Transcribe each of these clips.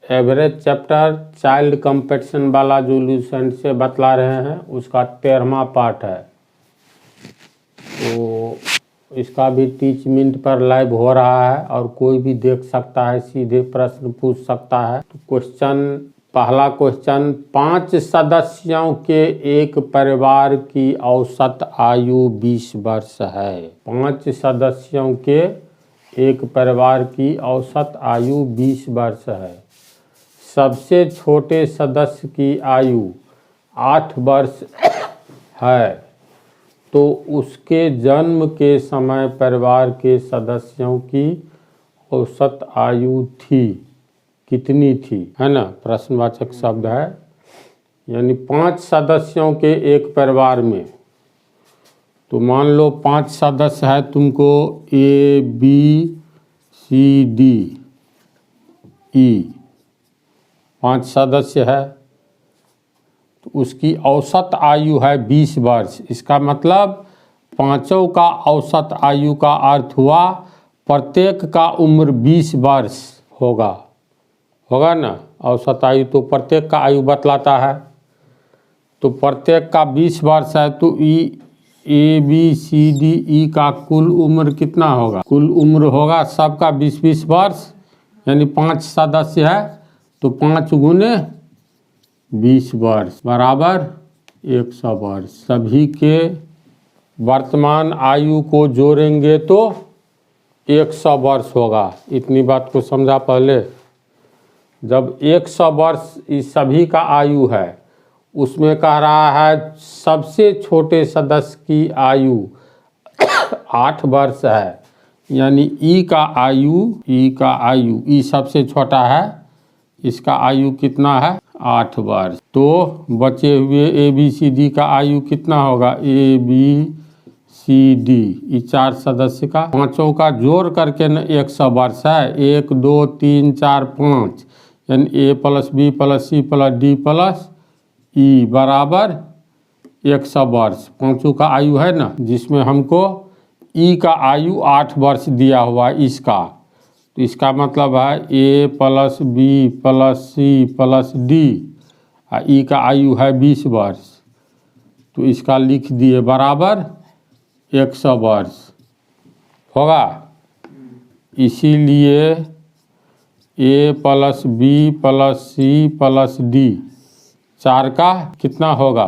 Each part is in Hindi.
एवरेज चैप्टर चाइल्ड कंपटीशन वाला जो लूसेंट से बतला रहे हैं उसका 13वां पार्ट है। तो इसका भी टीच मिनट पर लाइव हो रहा है और कोई भी देख सकता है, सीधे प्रश्न पूछ सकता है। तो पहला क्वेश्चन, 5 सदस्यों के एक परिवार की औसत आयु 20 वर्ष है। 5 सदस्यों के एक परिवार की औसत आयु 20 वर्ष है। सबसे छोटे सदस्य की आयु 8 वर्ष है, तो उसके जन्म के समय परिवार के सदस्यों की औसत आयु कितनी थी, है ना। प्रश्नवाचक शब्द है, यानी 5 सदस्यों के एक परिवार में। तो मान लो 5 सदस्य है, तुमको A B C D E 5 सदस्य है, तो उसकी औसत आयु है 20 वर्ष। इसका मतलब पांचों का औसत आयु का अर्थ हुआ प्रत्येक का उम्र 20 वर्ष होगा ना। औसत आयु तो प्रत्येक का आयु बतलाता है, तो प्रत्येक का 20 वर्ष है, तो A B C D E का कुल उम्र कितना होगा? कुल उम्र होगा सबका 20-20 वर्ष, यानी 5 सदस्य है तो 5 गुने 20 वर्ष बराबर 100 वर्ष। सभी के वर्तमान आयु को जोड़ेंगे तो 100 वर्ष होगा। इतनी बात को समझा पहले। जब 100 वर्ष इस सभी का आयु है, उसमें कह रहा है सबसे छोटे सदस्य की आयु 8 वर्ष है, यानी ई का आयु ई सबसे छोटा है, इसका आयु कितना है? 8 वर्ष। तो बचे हुए A B C D का आयु कितना होगा? A B C D ये 4 सदस्य का, पांचों का जोड़ करके न 100 वर्ष है। 1 2 3 4 5, यानी A + B + C + D + E बराबर 100 वर्ष। पांचों का आयु है ना, जिसमें हमको E का आयु 8 वर्ष दिया हुआ इसका, तो इसका मतलब है A + B + C + D और E का आयु है 20 वर्ष, तो इसका लिख दिए बराबर 100 वर्ष होगा। इसीलिए A + B + C + D 4 का कितना होगा?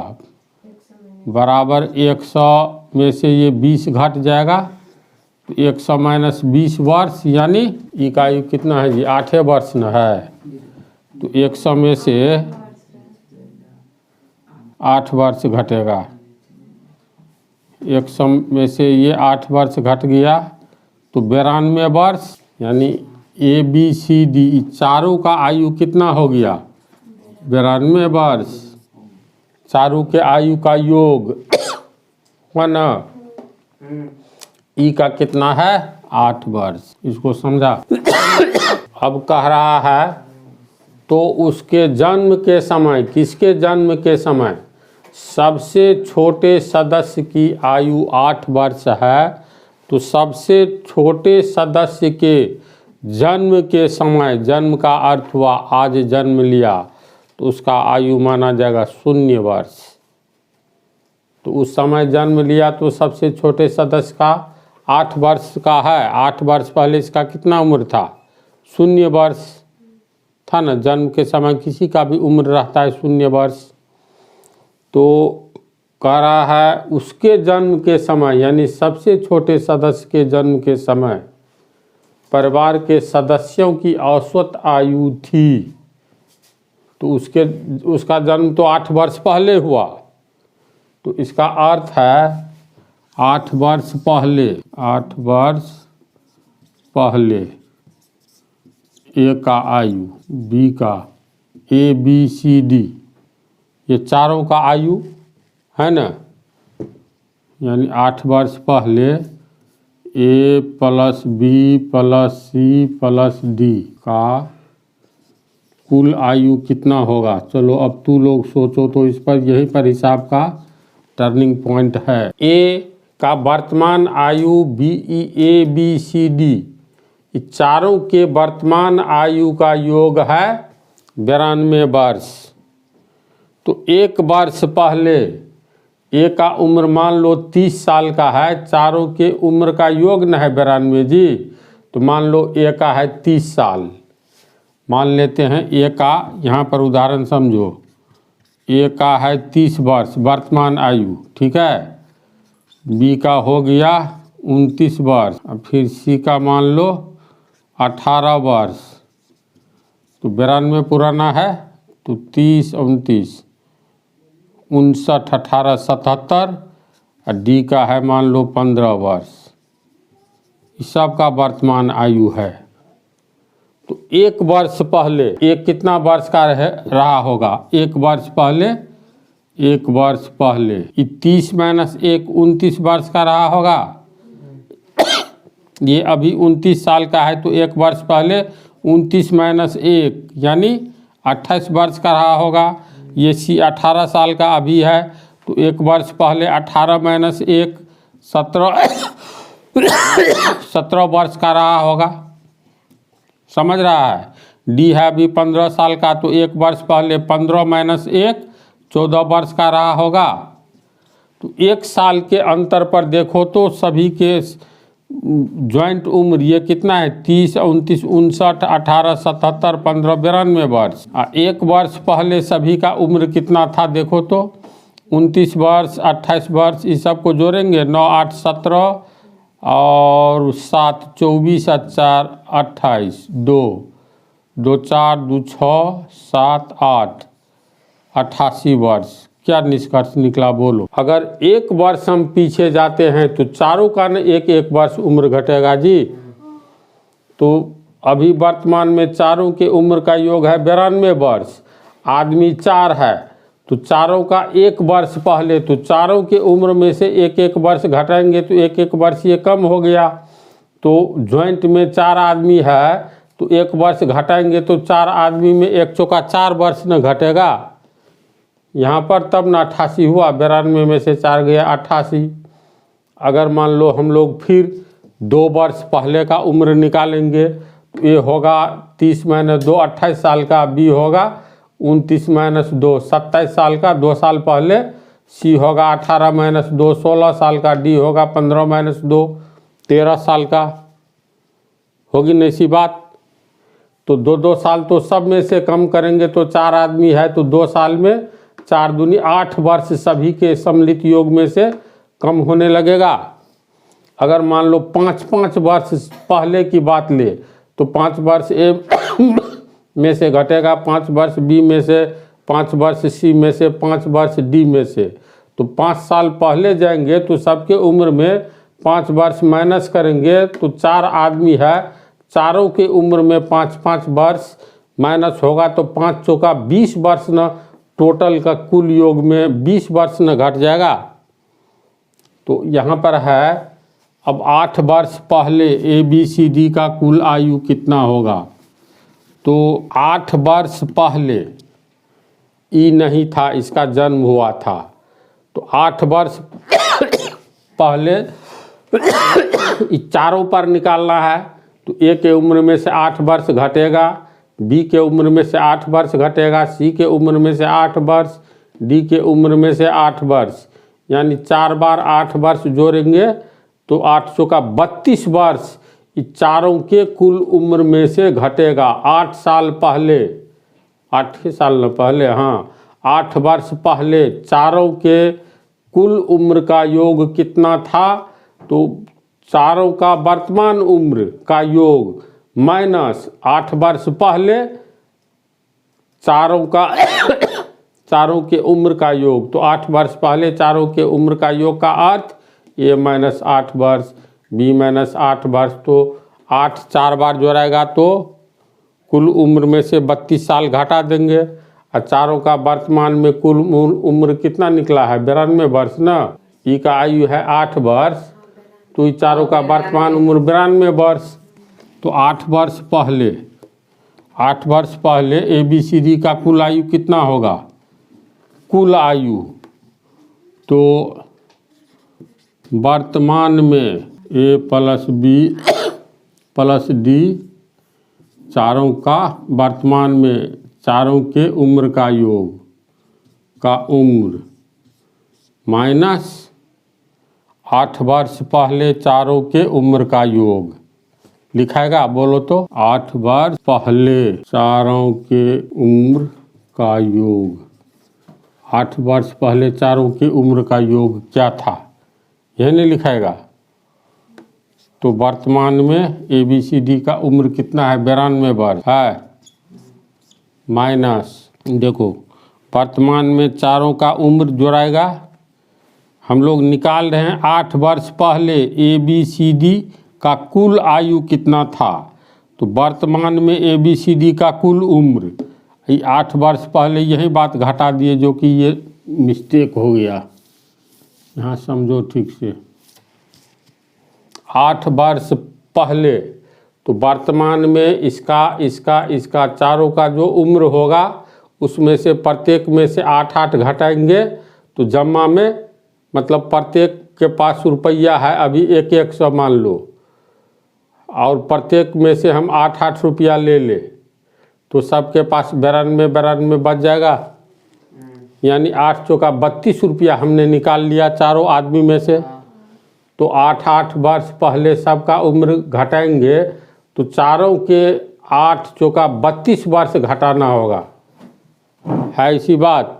बराबर 100 में से ये 20 घट जाएगा, तो 100 - 20 वर्ष, यानी ई का आयु कितना है जी? 8 वर्ष न है, तो 100 में से 8 वर्ष घटेगा। 100 में से ये 8 वर्ष घट गया, तो 92 वर्ष, यानी A B C D चारों का आयु कितना हो गया? 92 वर्ष। चारों के आयु का योग हुआ ना। ई का कितना है? 8 वर्ष। इसको समझा? अब कह रहा है तो उसके जन्म के समय, किसके जन्म के समय? सबसे छोटे सदस्य की आयु 8 वर्ष है, तो सबसे छोटे सदस्य के जन्म के समय, जन्म का अर्थ हुआ आज जन्म लिया, तो उसका आयु माना जाएगा 0 वर्ष। तो उस समय जन्म लिया तो सबसे छोटे सदस्य का 8 वर्ष का है। 8 वर्ष पहले इसका कितना उम्र था? 0 वर्ष था ना। जन्म के समय किसी का भी उम्र रहता है 0 वर्ष। तो कह रहा है उसके जन्म के समय, यानी सबसे छोटे सदस्य के जन्म के समय परिवार के सदस्यों की औसत आयु थी। तो उसका जन्म तो 8 वर्ष पहले हुआ, तो इसका अर्थ है 8 वर्ष पहले, 8 वर्ष पहले A का आयु, B का, A B C D ये चारों का आयु है ना, यानी 8 वर्ष पहले A + B + C + D का कुल आयु कितना होगा? चलो अब तू लोग सोचो तो इस पर, यहीं पर हिसाब का टर्निंग पॉइंट है। A का वर्तमान आयु A B C D चारों के वर्तमान आयु का योग है 92 वर्ष। तो एक वर्ष पहले ए का उम्र मान लो 30 साल का है, चारों के उम्र का योग न है 92 जी, तो मान लो ए का है 30 साल। मान लेते हैं ए का, यहाँ पर उदाहरण समझो, ए का है 30 वर्ष वर्तमान आयु, ठीक है। बी का हो गया 29 वर्ष, और फिर सी का मान लो 18 वर्ष। तो 92 पुराना है, तो 30 29 59 18 77, और डी का है मान लो 15 वर्ष। इस सब का वर्तमान आयु है। तो एक वर्ष पहले एक कितना वर्ष का रहा होगा? एक वर्ष पहले, एक वर्ष पहले 30 माइनस 1 29 वर्ष का रहा होगा। ये अभी 29 साल का है, तो एक वर्ष पहले 29 माइनस 1 यानी 28 वर्ष का रहा होगा। ये सी 18 साल का अभी है, तो एक वर्ष पहले 18 माइनस 1 17 वर्ष का रहा होगा। समझ रहा है। डी है अभी 15 साल का, तो एक वर्ष पहले 15 माइनस 1 14 वर्ष का रहा होगा। तो एक साल के अंतर पर देखो तो सभी के ज्वाइंट उम्र ये कितना है? 30 29 59 18 77 15 92 वर्ष। एक वर्ष पहले सभी का उम्र कितना था देखो तो 29 वर्ष 28 वर्ष, इस सब को जोड़ेंगे 9 8 17 और 7 24 और 4 28 2 2 4 2 6 7 8 88 वर्ष। क्या निष्कर्ष निकला बोलो? अगर एक वर्ष हम पीछे जाते हैं तो चारों का न एक एक वर्ष उम्र घटेगा जी। तो अभी वर्तमान में चारों के उम्र का योग है 92 वर्ष। आदमी 4 है, तो चारों का एक वर्ष पहले, तो चारों के उम्र में से एक एक वर्ष घटाएंगे तो एक एक वर्ष ये कम हो गया। तो ज्वाइंट में 4 आदमी है, तो एक वर्ष घटाएंगे तो 4 आदमी में एक चौका 4 वर्ष न घटेगा यहाँ पर, तब ना 88 हुआ। 92 में से 4 गया 88। अगर मान लो हम लोग फिर 2 वर्ष पहले का उम्र निकालेंगे तो ये होगा 30 माइनस 2 28 साल का, बी होगा 29 माइनस 2 27 साल का 2 साल पहले, सी होगा 18 माइनस 2 16 साल का, डी होगा 15 माइनस 2 13 साल का। होगी नहीं सी बात? तो 2 साल तो सब में से कम करेंगे तो 4 आदमी है, तो 2 साल में 4 दूनी 8 वर्ष सभी के सम्मिलित योग में से कम होने लगेगा। अगर मान लो 5 वर्ष पहले की बात ले तो 5 वर्ष ए में से घटेगा, 5 वर्ष बी में से, 5 वर्ष सी में से, 5 वर्ष डी में से। तो 5 साल पहले जाएंगे तो सबके उम्र में 5 वर्ष माइनस करेंगे तो 4 आदमी है, चारों के उम्र में 5 वर्ष माइनस होगा तो 5 चौका 20 वर्ष न टोटल का कुल योग में 20 वर्ष न घट जाएगा। तो यहाँ पर है अब 8 वर्ष पहले ए बी सी डी का कुल आयु कितना होगा? तो 8 वर्ष पहले ई नहीं था, इसका जन्म हुआ था, तो 8 वर्ष पहले इस चारों पर निकालना है। तो ए के उम्र में से 8 वर्ष घटेगा, बी के उम्र में से 8 वर्ष घटेगा, सी के उम्र में से 8 वर्ष, डी के उम्र में से 8 वर्ष, यानी 4 बार 8 वर्ष जोड़ेंगे तो 8 चौका 32 वर्ष इस चारों के कुल उम्र में से घटेगा। 8 साल पहले, 8 साल न पहले, हाँ 8 वर्ष पहले चारों के कुल उम्र का योग कितना था? तो चारों का वर्तमान उम्र का योग माइनस 8 वर्ष पहले चारों का चारों के उम्र का योग। तो 8 वर्ष पहले चारों के उम्र का योग का अर्थ ए माइनस 8 वर्ष, बी माइनस 8 वर्ष। तो 8 4 बार जोड़ेगा तो कुल उम्र में से 32 साल घटा देंगे, और चारों का वर्तमान में कुल उम्र कितना निकला है? 92 वर्ष ना। ई का आयु है 8 वर्ष, तो इस चारों का वर्तमान उम्र 92 वर्ष। तो 8 वर्ष पहले ए बी सी डी का कुल आयु कितना होगा? कुल आयु तो वर्तमान में ए प्लस बी प्लस डी, चारों का वर्तमान में चारों के उम्र का योग का उम्र माइनस 8 वर्ष पहले चारों के उम्र का योग लिखाएगा। बोलो तो 8 वर्ष पहले चारों के उम्र का योग। 8 वर्ष पहले चारों की उम्र का योग क्या था, यह नहीं लिखाएगा। तो वर्तमान में ABCD का उम्र कितना है, 92 वर्ष है, माइनस देखो वर्तमान में चारों का उम्र जोड़ाएगा। हम लोग निकाल रहे हैं 8 वर्ष पहले ABCD का कुल आयु कितना था। तो वर्तमान में ABCD का कुल उम्र, ये 8 वर्ष पहले यही बात घटा दिए, जो कि ये मिस्टेक हो गया। यहाँ समझो ठीक से, 8 वर्ष पहले, तो वर्तमान में इसका चारों का जो उम्र होगा उसमें से प्रत्येक में से 8-8 घटाएंगे तो जमा में मतलब प्रत्येक के पास रुपया है अभी 100 मान लो, और प्रत्येक में से हम 8-8 रुपया ले ले तो सबके पास 92 बच जाएगा। यानी 8 चौका 32 रुपया हमने निकाल लिया चारों आदमी में से। तो 8-8 वर्ष पहले सबका उम्र घटाएंगे तो चारों के 8 चौका 32 वर्ष घटाना होगा, है इसी बात।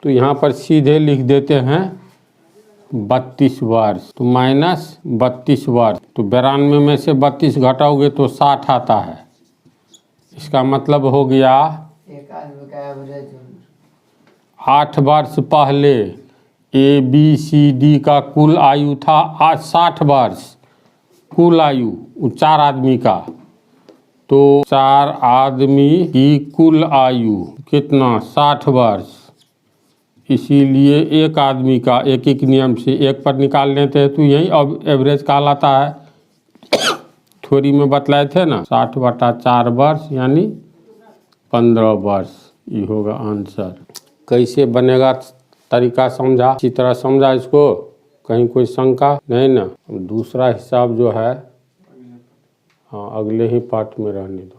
तो यहाँ पर सीधे लिख देते हैं 32 वर्ष, तो माइनस 32 वर्ष, तो 92 में से 32 घटाओगे तो 60 आता है। इसका मतलब हो गया एक आदमी का एवरेज 8 वर्ष पहले ABCD का कुल आयु था आज 60 वर्ष, कुल आयु 4 आदमी का। तो 4 आदमी की कुल आयु कितना, 60 वर्ष। इसीलिए एक आदमी का एक नियम से एक पर निकाल लेते हैं तो यही अब एवरेज कहलाता है। थ्योरी में बतलाए थे ना, 60/4 वर्ष यानी 15 वर्ष, ये होगा आंसर। कैसे बनेगा तरीका समझा, अच्छी तरह समझा इसको, कहीं कोई शंका नहीं ना। दूसरा हिसाब जो है हाँ अगले ही पार्ट में रहने दो।